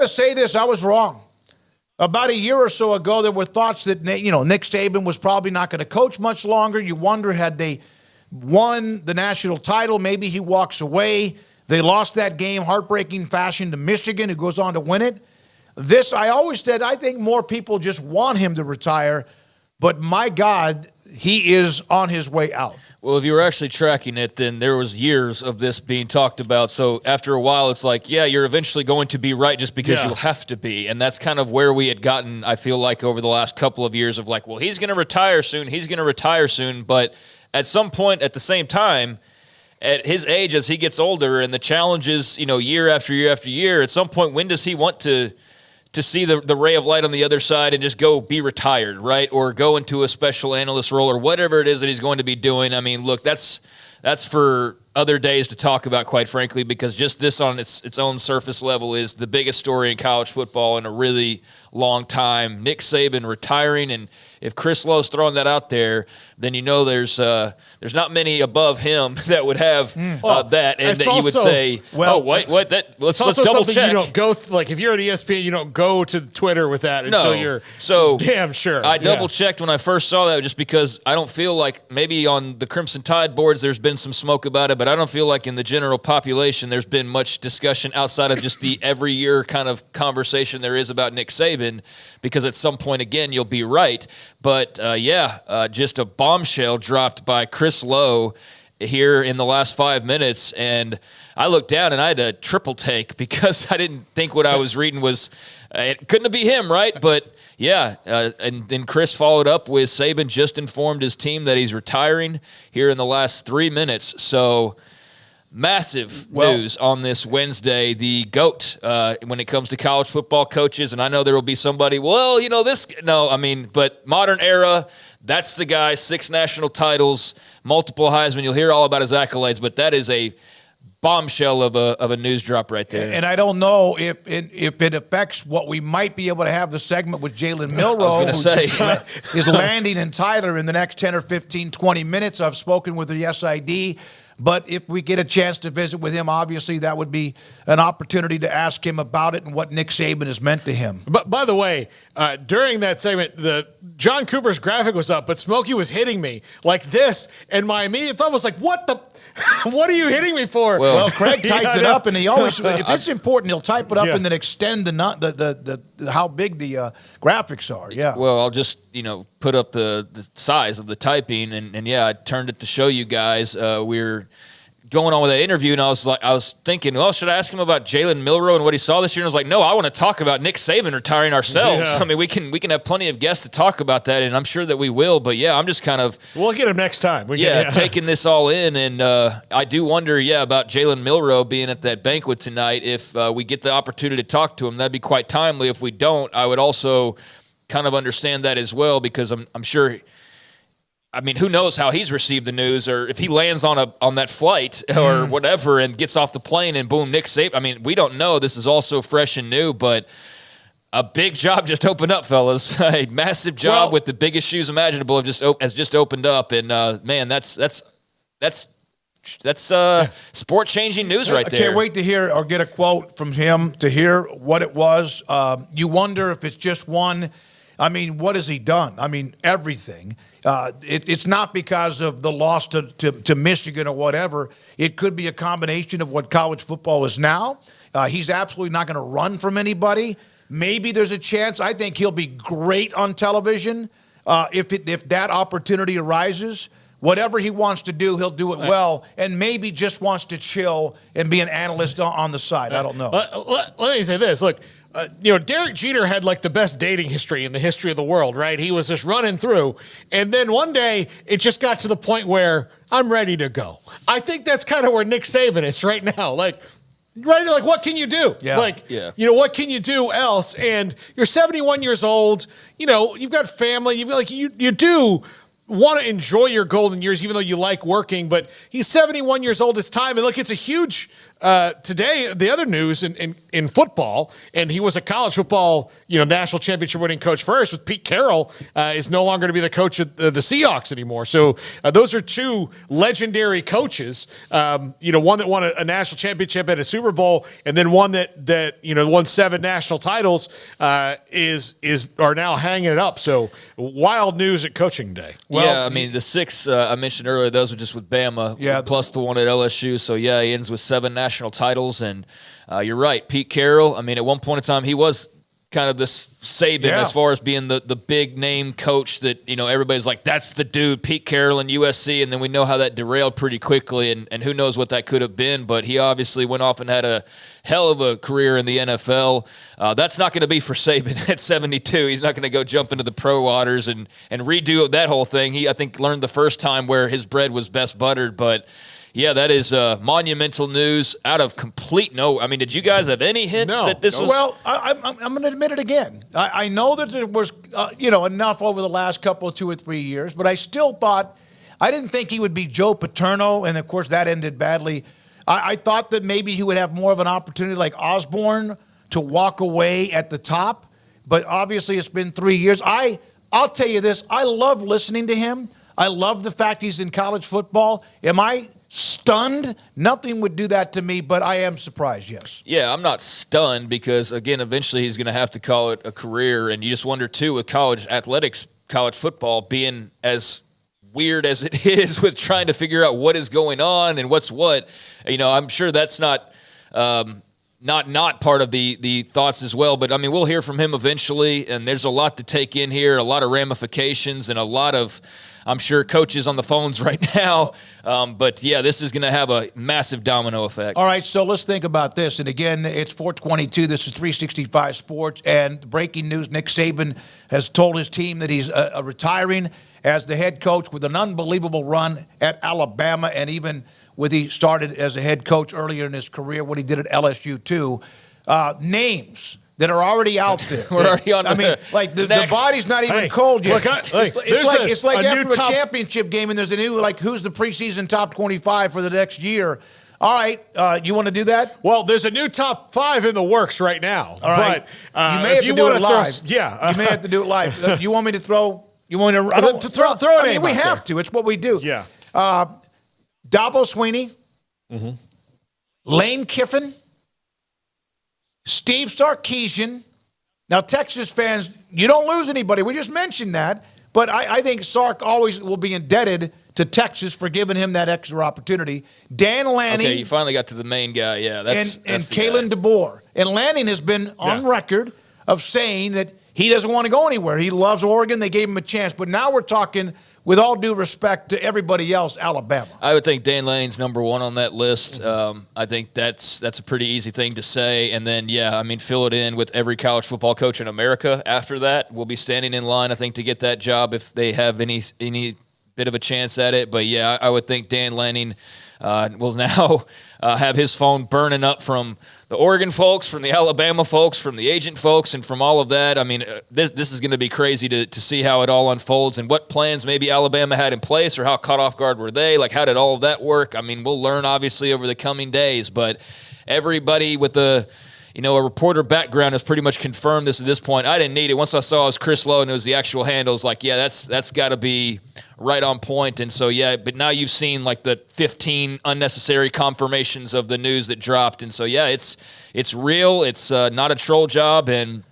to say this, I was wrong. About a year or so ago, there were thoughts that Nick Saban was probably not going to coach much longer. You wonder, had they won the national title, maybe he walks away. They lost that game, heartbreaking fashion to Michigan, who goes on to win it. This, I always said, I think more people just want him to retire, but my God, he is on his way out. Well, if you were actually tracking it, then there was years of this being talked about. So after a while, it's like, yeah, you're eventually going to be right just because you'll have to be. And that's kind of where we had gotten, I feel like, over the last couple of years of like, well, he's going to retire soon. He's going to retire soon. But at some point, at the same time, at his age, as he gets older and the challenges, year after year after year, at some point, when does he want to see the ray of light on the other side and just go be retired, right? Or go into a special analyst role or whatever it is that he's going to be doing. I mean, look, that's for other days to talk about, quite frankly, because just this on its own surface level is the biggest story in college football in a really long time. Nick Saban retiring, and if Chris Lowe's throwing that out there, then there's not many above him that would have that, and that you would say, what? Let's double check. You don't go like if you're at ESPN, you don't go to Twitter with that until you're damn sure. I double checked when I first saw that, just because I don't feel like maybe on the Crimson Tide boards there's been some smoke about it, but I don't feel like in the general population there's been much discussion outside of just the every year kind of conversation there is about Nick Saban, because at some point, again, you'll be right. But, just a bombshell dropped by Chris Lowe here in the last 5 minutes. And I looked down and I had a triple take because I didn't think what I was reading was it couldn't be him, right? But, and then Chris followed up with Saban just informed his team that he's retiring here in the last 3 minutes. So massive news on this Wednesday. The GOAT when it comes to college football coaches, and I know there will be somebody, but modern era, that's the guy, 6 national titles, multiple Heisman. You'll hear all about his accolades, but that is a bombshell of a news drop right there. And I don't know if it affects what we might be able to have the segment with Jalen Milroe, who is landing in Tyler in the next 10 or 15, 20 minutes. I've spoken with the SID. But if we get a chance to visit with him, obviously that would be an opportunity to ask him about it and what Nick Saban has meant to him. But by the way, during that segment, the John Cooper's graphic was up, but Smokey was hitting me like this, and my immediate thought was like, "What the? What are you hitting me for?" Well, Craig typed it up, and he always, if it's important, he'll type it up and then extend the how big the graphics are. Yeah. Well, I'll just put up the size of the typing, and I turned it to show you guys. We're going on with that interview, and I was thinking, well, should I ask him about Jalen Milroe and what he saw this year? And I was like, no, I want to talk about Nick Saban retiring ourselves. Yeah. I mean, we can have plenty of guests to talk about that, and I'm sure that we will. But I'm just kind of we'll get him next time. Taking this all in, and I do wonder, about Jalen Milroe being at that banquet tonight. If we get the opportunity to talk to him, that'd be quite timely. If we don't, I would also kind of understand that as well, because I'm sure. I mean, who knows how he's received the news, or if he lands on that flight or whatever and gets off the plane and boom, Nick Saban. I mean, we don't know. This is all so fresh and new, but a big job just opened up, fellas. A massive job with the biggest shoes imaginable has just opened up, and man, that's sport-changing news right there. I can't wait to hear or get a quote from him to hear what it was. You wonder if it's just one. I mean, what has he done? I mean, everything. It's not because of the loss to Michigan or whatever. It could be a combination of what college football is now. He's absolutely not going to run from anybody. Maybe there's a chance. I think he'll be great on television if that opportunity arises. Whatever he wants to do, he'll do it well, and maybe just wants to chill and be an analyst on the side. I don't know. Let me say this. Look, Derek Jeter had like the best dating history in the history of the world, right? He was just running through. And then one day it just got to the point where I'm ready to go. I think that's kind of where Nick Saban is right now. Like, what can you do? Yeah. What can you do else? And you're 71 years old. You've got family. You do want to enjoy your golden years, even though you like working. But he's 71 years old. It's time. And look, it's a huge today, the other news in football, and he was a college football, national championship winning coach first, with Pete Carroll is no longer to be the coach of the Seahawks anymore. So those are two legendary coaches. One that won a national championship at a Super Bowl, and then one that won 7 national titles are now hanging it up. So wild news at coaching day. Well, yeah, I mean the 6 I mentioned earlier, those are just with Bama, plus the one at LSU. So yeah, he ends with 7 national titles, and you're right, Pete Carroll. I mean, at one point in time, he was kind of this Saban as far as being the big name coach that everybody's like, that's the dude, Pete Carroll and USC, and then we know how that derailed pretty quickly, and who knows what that could have been. But he obviously went off and had a hell of a career in the NFL. That's not going to be for Saban at 72. He's not going to go jump into the pro waters and redo that whole thing. He, I think, learned the first time where his bread was best buttered, but yeah, that is monumental news out of complete no. I mean, did you guys have any hints that this was? Well, I'm going to admit it again. I know that there was, enough over the last couple of 2 or 3 years, but I still thought, I didn't think he would be Joe Paterno, and of course that ended badly. I thought that maybe he would have more of an opportunity like Osborne to walk away at the top, but obviously it's been 3 years. I'll tell you this, I love listening to him. I love the fact he's in college football. Am I stunned? Nothing would do that to me, but I am surprised, yes. Yeah, I'm not stunned because, again, eventually he's going to have to call it a career, and you just wonder, too, with college athletics, college football being as weird as it is with trying to figure out what is going on and what's what. I'm sure that's not part of the thoughts as well, but, I mean, we'll hear from him eventually, and there's a lot to take in here, a lot of ramifications, and a lot of, I'm sure, coaches on the phones right now. But, yeah, this is going to have a massive domino effect. All right, so let's think about this. And, again, it's 422. This is 365 Sports. And breaking news, Nick Saban has told his team that he's retiring as the head coach with an unbelievable run at Alabama, and even with he started as a head coach earlier in his career, what he did at LSU, too. Names that are already out there. We're already on. I mean, like the body's not even cold yet. It's like after a championship game and there's a new, like, who's the preseason top 25 for the next year. All right, you want to do that? Well, there's a new top 5 in the works right now. All right, but you may have to do it live. You may have to do it live. You want me to throw? You want me to throw a name? We have to. It's what we do. Yeah. Dabo Sweeney, Lane Kiffin, Steve Sarkisian. Now, Texas fans, you don't lose anybody. We just mentioned that. But I think Sark always will be indebted to Texas for giving him that extra opportunity. Dan Lanning. Okay, you finally got to the main guy. Yeah, that's Kalen DeBoer. And Lanning has been on record of saying that he doesn't want to go anywhere. He loves Oregon. They gave him a chance. But now we're talking, with all due respect to everybody else, Alabama. I would think Dan Lanning's number 1 on that list. I think that's a pretty easy thing to say. And then, fill it in with every college football coach in America after that. We'll be standing in line, I think, to get that job if they have any bit of a chance at it. But, yeah, I would think Dan Lanning will now have his phone burning up from the Oregon folks, from the Alabama folks, from the agent folks, and from all of that. I mean, this is going to be crazy to see how it all unfolds and what plans maybe Alabama had in place, or how caught off guard were they. Like, how did all of that work? I mean, we'll learn, obviously, over the coming days. But everybody with a reporter background has pretty much confirmed this at this point. I didn't need it. Once I saw it was Chris Lowe and it was the actual handle, it's like, yeah, that's got to be right on point. And so, yeah, but now you've seen like the 15 unnecessary confirmations of the news that dropped. And so, yeah, it's real. It's not a troll job. And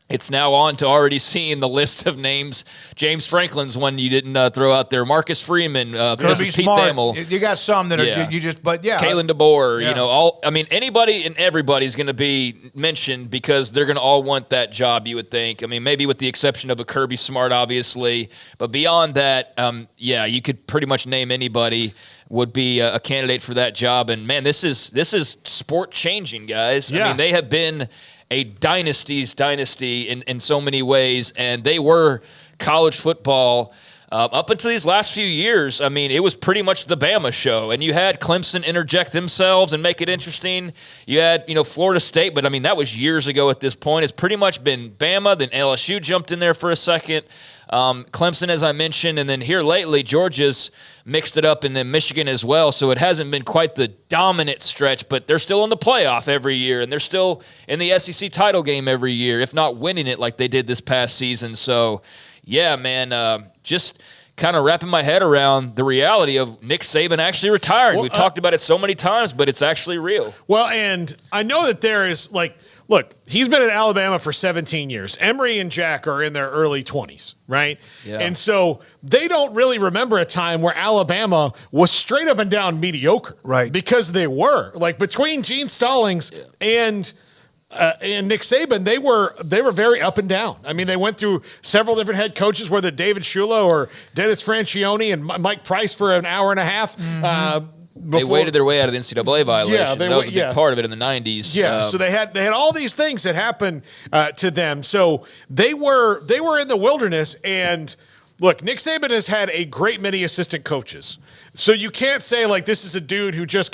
it's now on to already seeing the list of names. James Franklin's one you didn't throw out there. Marcus Freeman, Kirby Pete Smart. Thamel. You got some that are you just, but yeah. Kalen DeBoer, anybody and everybody's going to be mentioned because they're going to all want that job, you would think. I mean, maybe with the exception of a Kirby Smart, obviously. But beyond that, you could pretty much name anybody would be a candidate for that job. And, man, this is sport changing, guys. Yeah. I mean, they have been a dynasty's dynasty in so many ways, and they were college football Up until these last few years, I mean, it was pretty much the Bama show, and you had Clemson interject themselves and make it interesting. You had, Florida State, but I mean, that was years ago at this point. It's pretty much been Bama, then LSU jumped in there for a second. Clemson, as I mentioned, and then here lately, Georgia's mixed it up, and then Michigan as well. So it hasn't been quite the dominant stretch, but they're still in the playoff every year, and they're still in the SEC title game every year, if not winning it like they did this past season. So, yeah, man, just kind of wrapping my head around the reality of Nick Saban actually retiring. We've talked about it so many times, but it's actually real. Well, and I know that there is, look, he's been at Alabama for 17 years. Emory and Jack are in their early 20s, right? Yeah. And so they don't really remember a time where Alabama was straight up and down mediocre. Right. Because they were. Like, between Gene Stallings and Nick Saban, they were very up and down. I mean, they went through several different head coaches, whether David Shula or Dennis Francione and Mike Price for an hour and a half. They waited their way out of the NCAA violation. Yeah, that was a big part of it in the 90s. Yeah, so they had all these things that happened to them. So they were in the wilderness. And look, Nick Saban has had a great many assistant coaches. So you can't say, like, this is a dude who just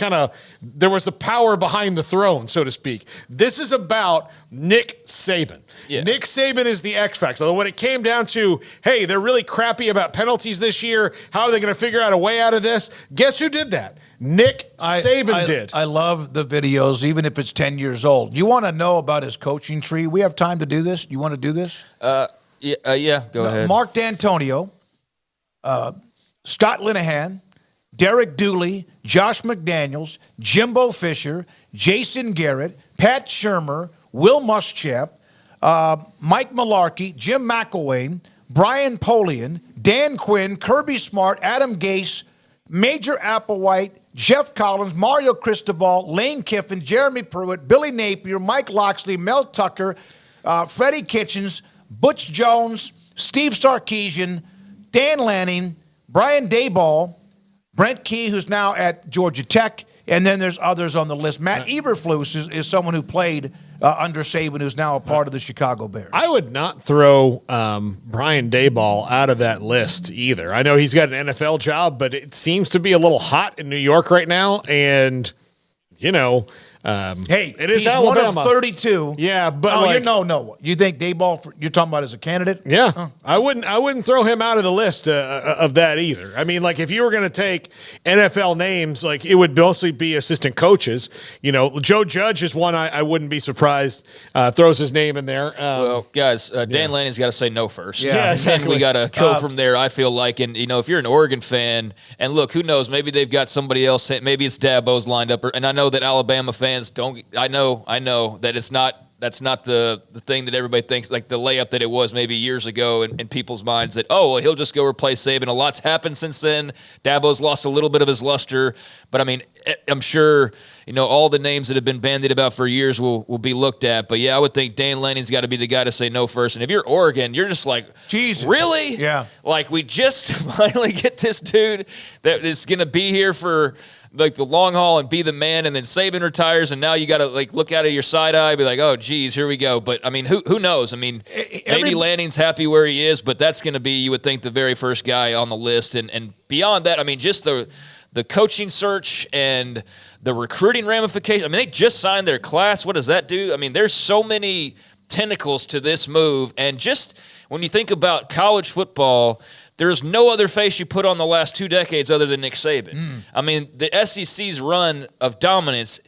there was a power behind the throne, so to speak. This is about Nick Saban. Yeah. Nick Saban is the X factor. So when it came down to, hey, they're really crappy about penalties this year, how are they going to figure out a way out of this? Guess who did that? Nick Saban did. I love the videos, even if it's 10 years old. You want to know about his coaching tree? We have time to do this. You want to do this? Yeah, go ahead. Mark D'Antonio, Scott Linehan, Derek Dooley, Josh McDaniels, Jimbo Fisher, Jason Garrett, Pat Shurmur, Will Muschamp, Mike Mularkey, Jim McElwain, Brian Polian, Dan Quinn, Kirby Smart, Adam Gase, Major Applewhite, Jeff Collins, Mario Cristobal, Lane Kiffin, Jeremy Pruitt, Billy Napier, Mike Loxley, Mel Tucker, Freddie Kitchens, Butch Jones, Steve Sarkisian, Dan Lanning, Brian Dayball, Brent Key, who's now at Georgia Tech, and then there's others on the list. Matt Eberflus is someone who played under Saban, who's now a part of the Chicago Bears. I would not throw Brian Dayball out of that list either. I know he's got an NFL job, but it seems to be a little hot in New York right now, and hey, it is he's Alabama. one of 32. Yeah, but no. You think Dayball? You're talking about as a candidate? Yeah, huh. I wouldn't throw him out of the list of that either. I mean, like, if you were going to take NFL names, like, it would mostly be assistant coaches. Joe Judge is one I wouldn't be surprised throws his name in there. Well, guys, Dan Lanning's got to say no first. Yeah, exactly. And we got to go from there, I feel like. And, if you're an Oregon fan, and look, who knows, maybe they've got somebody else, maybe it's Dabo's lined up. And I know that Alabama fans don't. I know that it's not. That's not the thing that everybody thinks, like the layup that it was maybe years ago in people's minds that, oh, well, he'll just go replace Saban. A lot's happened since then. Dabo's lost a little bit of his luster. But, I mean, I'm sure, all the names that have been bandied about for years will be looked at. But, yeah, I would think Dan Lanning's got to be the guy to say no first. And if you're Oregon, you're just like, Jesus. Really? Yeah. Like, we just finally get this dude that is going to be here for – like the long haul and be the man, and then Saban retires, and now you got to look out of your side eye, be like, oh, geez, here we go. But I mean, who knows? I mean, maybe Lanning's happy where he is, but that's going to be, you would think, the very first guy on the list. And beyond that, I mean, just the coaching search and the recruiting ramification. I mean, they just signed their class. What does that do? I mean, there's so many tentacles to this move, and just when you think about college football, there's no other face you put on the last 2 decades other than Nick Saban. I mean, the SEC's run of dominance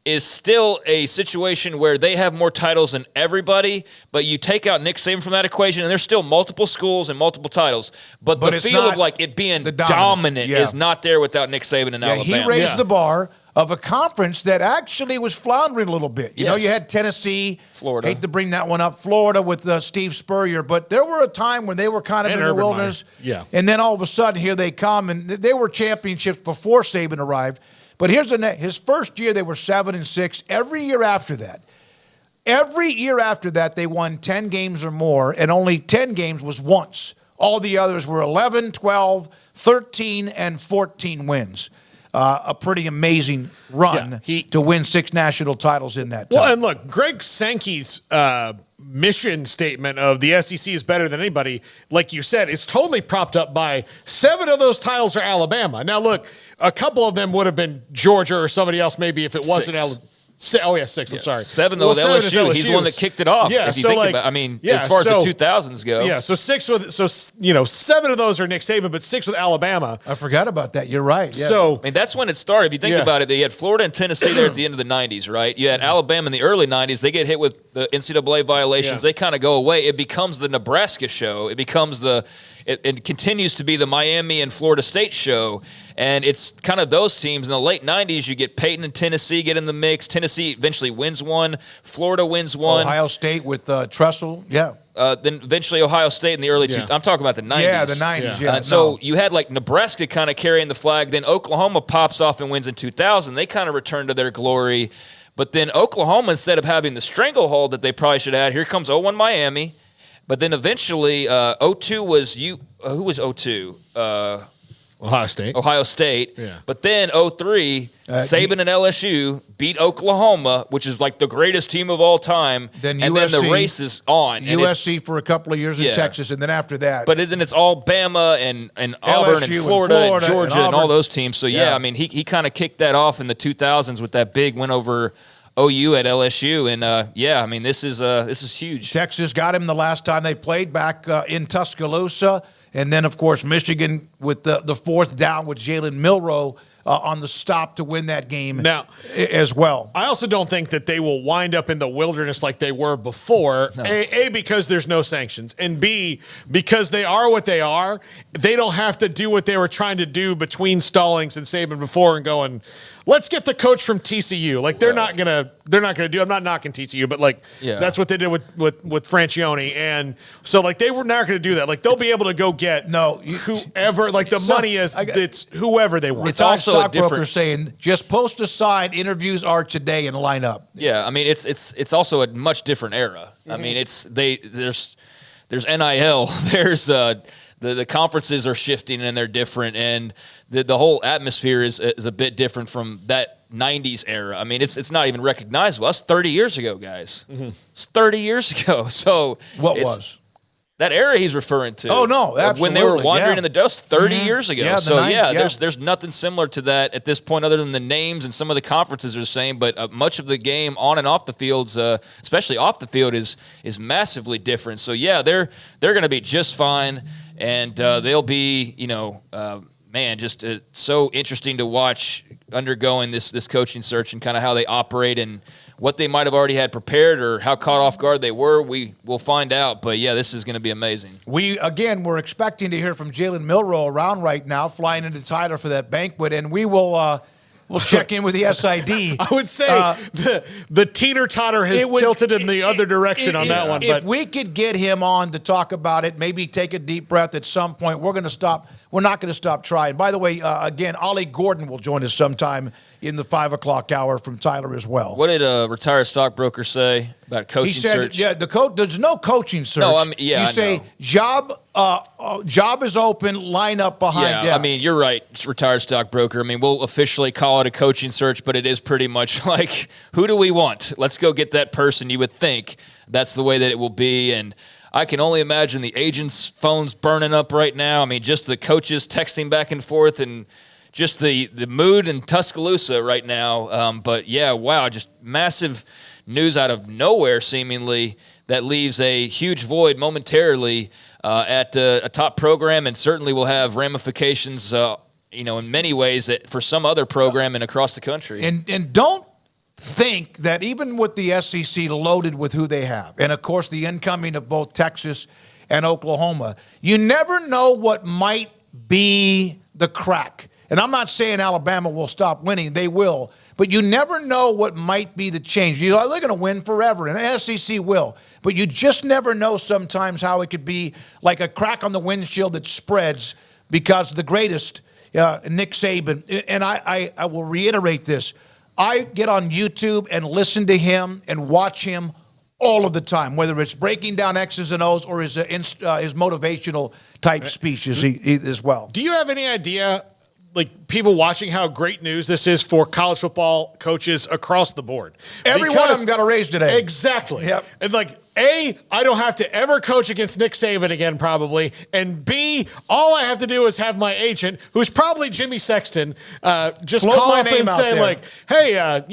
is still a situation where they have more titles than everybody, but you take out Nick Saban from that equation, and there's still multiple schools and multiple titles. But the feel of it being dominant is not there without Nick Saban in Alabama. He raised the bar of a conference that actually was floundering a little bit. You know, you had Tennessee, Florida. Hate to bring that one up, Florida with Steve Spurrier, but there were a time when they were kind of in the wilderness. Yeah. And then all of a sudden, here they come, and they were championships before Saban arrived. But here's his first year, they were 7-6. Every year after that, they won 10 games or more, and only 10 games was once. All the others were 11, 12, 13, and 14 wins. a pretty amazing run to win 6 national titles in that time. Well, and look, Greg Sankey's mission statement of the SEC is better than anybody, like you said, is totally propped up by 7 of those titles are Alabama. Now, look, a couple of them would have been Georgia or somebody else maybe if it wasn't Alabama. 6. I'm sorry. 7 though with LSU. He's the one that kicked it off. Yeah, if you think about, I mean, as far as the 2000s go. Yeah, so 7 of those are Nick Saban, but 6 with Alabama. I forgot about that. You're right. Yeah. So I mean, that's when it started. If you think about it, you had Florida and Tennessee there at the end of the 90s, right? You had Alabama in the early 90s. They get hit with the NCAA violations. They kind of go away. It becomes the Nebraska show. It becomes it continues to be the Miami and Florida State show. And it's kind of those teams. In the late 90s, you get Peyton and Tennessee get in the mix. Tennessee eventually wins one. Florida wins one. Ohio State with Tressel, then eventually Ohio State in the early I'm talking about the 90s. Yeah, the 90s, And so you had like Nebraska kind of carrying the flag. Then Oklahoma pops off and wins in 2000. They kind of return to their glory. But then Oklahoma, instead of having the stranglehold that they probably should have had, here comes 0-1 Miami. But then eventually 0-2 was who was 0-2? Ohio State. Yeah. But then 0-3, Saban and LSU beat Oklahoma, which is like the greatest team of all time. Then and USC, then the race is on. USC for a couple of years in Texas, and then after that. But then it's all Bama and Auburn and Florida and Georgia and all those teams. So, I mean, he kind of kicked that off in the 2000s with that big win over OU at LSU. And, I mean, this is huge. Texas got him the last time they played back in Tuscaloosa. And then, of course, Michigan with the fourth down with Jalen Milroe on the stop to win that game now, as well. I also don't think that they will wind up in the wilderness like they were before, no. A, because there's no sanctions, and B, because they are what they are, they don't have to do what they were trying to do between Stallings and Saban before and going, let's get the coach from TCU. Like they're not gonna do. I'm not knocking TCU, but that's what they did with Francione, and so like they were not gonna do that. Like they'll be able to go get whoever. Like the money is it's whoever they want. It's also a different saying. Just post a sign. Interviews are today and line up. Yeah, I mean it's also a much different era. Mm-hmm. I mean there's NIL. There's the conferences are shifting and they're different, and the whole atmosphere is a bit different from that 90s era. I mean, it's not even recognizable. That's 30 years ago, guys. Mm-hmm. It's 30 years ago. So what was that era he's referring to? Oh no, absolutely. When they were wandering in the dust 30 years ago. Yeah, so there's nothing similar to that at this point, other than the names and some of the conferences are the same. But much of the game on and off the fields, especially off the field, is massively different. So they're going to be just fine. And they'll be, just so interesting to watch undergoing this coaching search and kind of how they operate and what they might have already had prepared or how caught off guard they were. We'll find out. But, this is going to be amazing. We're expecting to hear from Jalen Milroe around right now, flying into Tyler for that banquet, and we will we'll check in with the SID. I would say the teeter-totter has tilted in the other direction on that one. If we could get him on to talk about it, maybe take a deep breath at some point, we're not going to stop trying. By the way, again, Ollie Gordon will join us sometime in the 5 o'clock hour from Tyler as well. What did a retired stockbroker say about coaching search? Yeah, there's no coaching search. No, you say job is open, line up behind. Yeah, I mean, you're right, retired stockbroker. I mean, we'll officially call it a coaching search, but it is pretty much like, who do we want? Let's go get that person. You would think that's the way that it will be, and I can only imagine the agents' phones burning up right now. I mean, just the coaches texting back and forth and just the mood in Tuscaloosa right now. But, wow, just massive news out of nowhere, seemingly, that leaves a huge void momentarily at a top program, and certainly will have ramifications, in many ways for some other program and across the country. And don't think that even with the SEC loaded with who they have, and, of course, the incoming of both Texas and Oklahoma, you never know what might be the crack. And I'm not saying Alabama will stop winning. They will. But you never know what might be the change. They're going to win forever, and the SEC will. But you just never know sometimes how it could be like a crack on the windshield that spreads because the greatest, Nick Saban. And I will reiterate this. I get on YouTube and listen to him and watch him all of the time, whether it's breaking down X's and O's or his motivational type speeches as well. Do you have any idea like people watching how great news this is for college football coaches across the board. Every one of them got a raise today. Exactly. Yep. And like, A, I don't have to ever coach against Nick Saban again, probably. And B, all I have to do is have my agent, who's probably Jimmy Sexton, just Float call my up name and out say there. like, hey,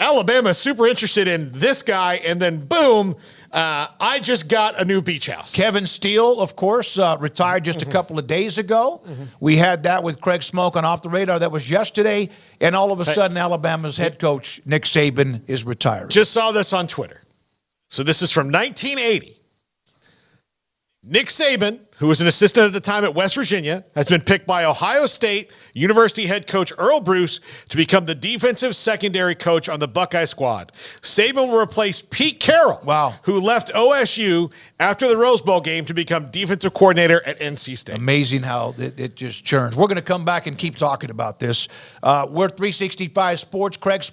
Alabama's super interested in this guy. And then boom, I just got a new beach house. Kevin Steele, of course, retired just a couple of days ago. We had that with Craig Smoak on Off the Radar. That was yesterday. And all of a sudden, Alabama's head coach, Nick Saban, is retiring. Just saw this on Twitter. So this is from 1980. Nick Saban, who was an assistant at the time at West Virginia, has been picked by Ohio State University head coach Earl Bruce to become the defensive secondary coach on the Buckeye squad. Saban will replace Pete Carroll, who left OSU after the Rose Bowl game to become defensive coordinator at NC State. Amazing how it just churns. We're going to come back and keep talking about this. We're 365 Sports. Craig